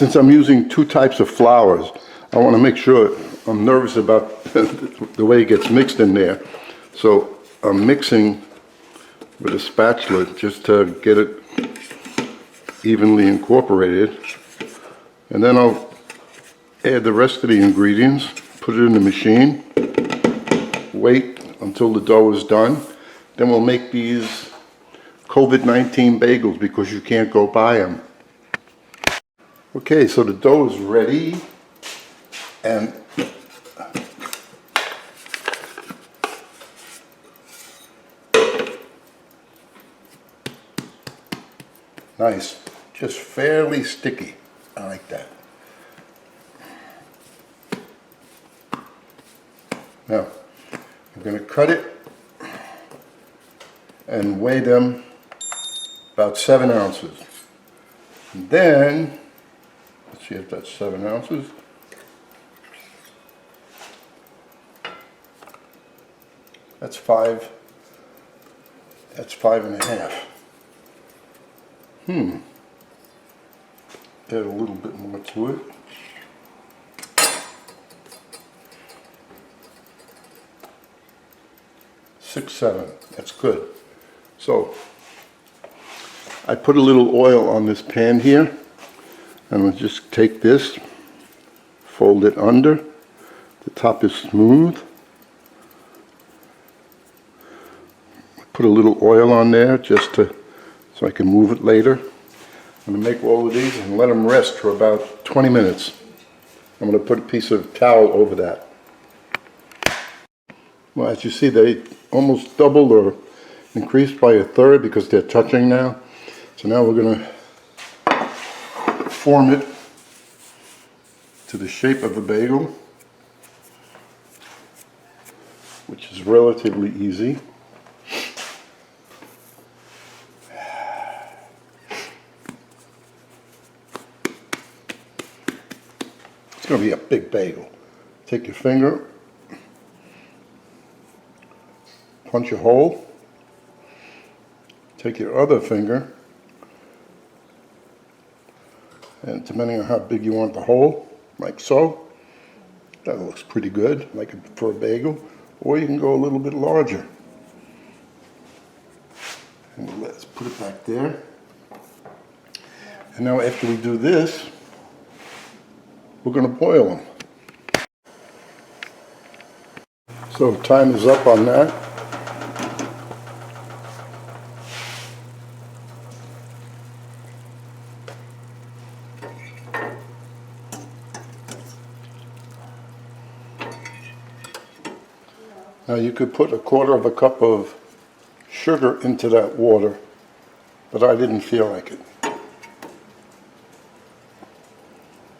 since I'm using two types of flours, I want to make sure. I'm nervous about the way it gets mixed in there. So I'm mixing with a spatula just to get it evenly incorporated. And then I'll add the rest of the ingredients, put it in the machine, wait until the dough is done. Then we'll make these COVID-19 bagels because you can't go buy them. Okay, so the dough is ready, and nice, just fairly sticky. I like that. Now, I'm going to cut it and weigh them about 7 ounces. And then, let's see if that's 7 ounces. That's 5. That's 5.5. Add a little bit more to it. Six, 7. That's good. So I put a little oil on this pan here. I'm going to just take this, fold it under. The top is smooth. Put a little oil on there just to so I can move it later. I'm going to make all of these and let them rest for about 20 minutes. I'm going to put a piece of towel over that. Well, as you see, they almost doubled or increased by 1/3 because they're touching now. So now we're going to form it to the shape of a bagel, which is relatively easy. It's going to be a big bagel. Take your finger, punch a hole, take your other finger, and depending on how big you want the hole, like so, that looks pretty good, like for a bagel, or you can go a little bit larger. And let's put it back there. And now after we do this, we're going to boil them. So time is up on that. Now you could put 1/4 cup of sugar into that water, but I didn't feel like it.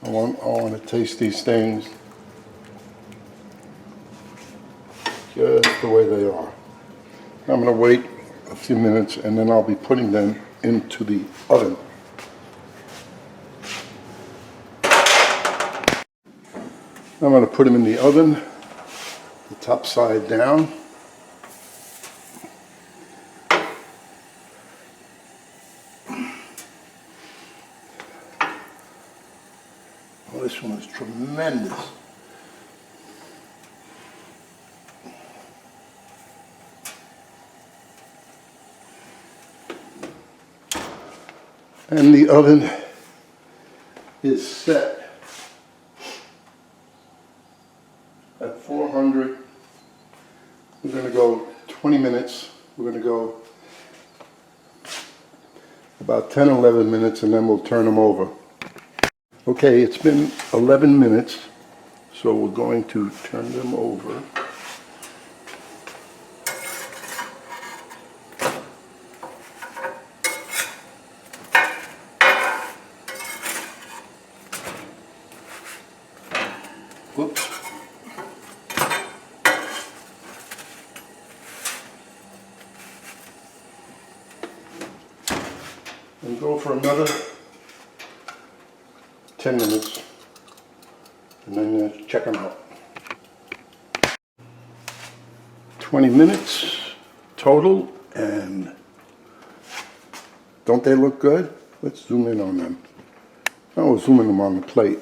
I want to taste these things just the way they are. I'm going to wait a few minutes and then I'll be putting them into the oven. I'm going to put them in the oven, the top side down. Oh, this one is tremendous. And the oven is set at 400. We're going to go 20 minutes. We're going to go about 10, 11 minutes, and then we'll turn them over. Okay, it's been 11 minutes, so we're going to turn them over. Whoops. And go for another 10 minutes, and then check them out. 20 minutes total, and don't they look good? Let's zoom in on them. I was zooming them on the plate.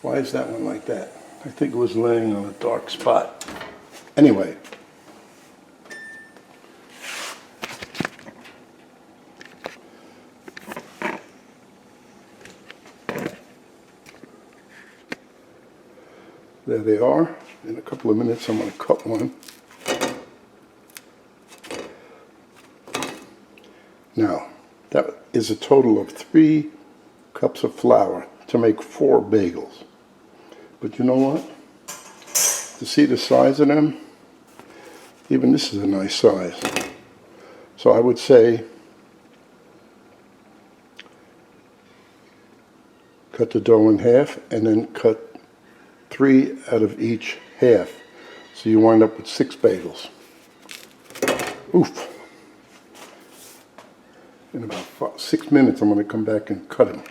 Why is that one like that? I think it was laying on a dark spot. Anyway. There they are. In a couple of minutes I'm going to cut one. Now, that is a total of 3 cups of flour to make 4 bagels. But you know what? To see the size of them, even this is a nice size. So I would say cut the dough in half and then cut 3 out of each half. So you wind up with 6 bagels. Oof. In about 6 minutes I'm going to come back and cut them.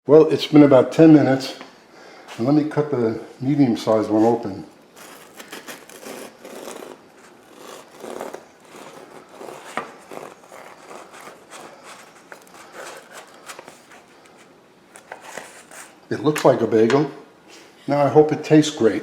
Well, it's been about 10 minutes. And let me cut the medium-sized one open. It looks like a bagel. Now I hope it tastes great.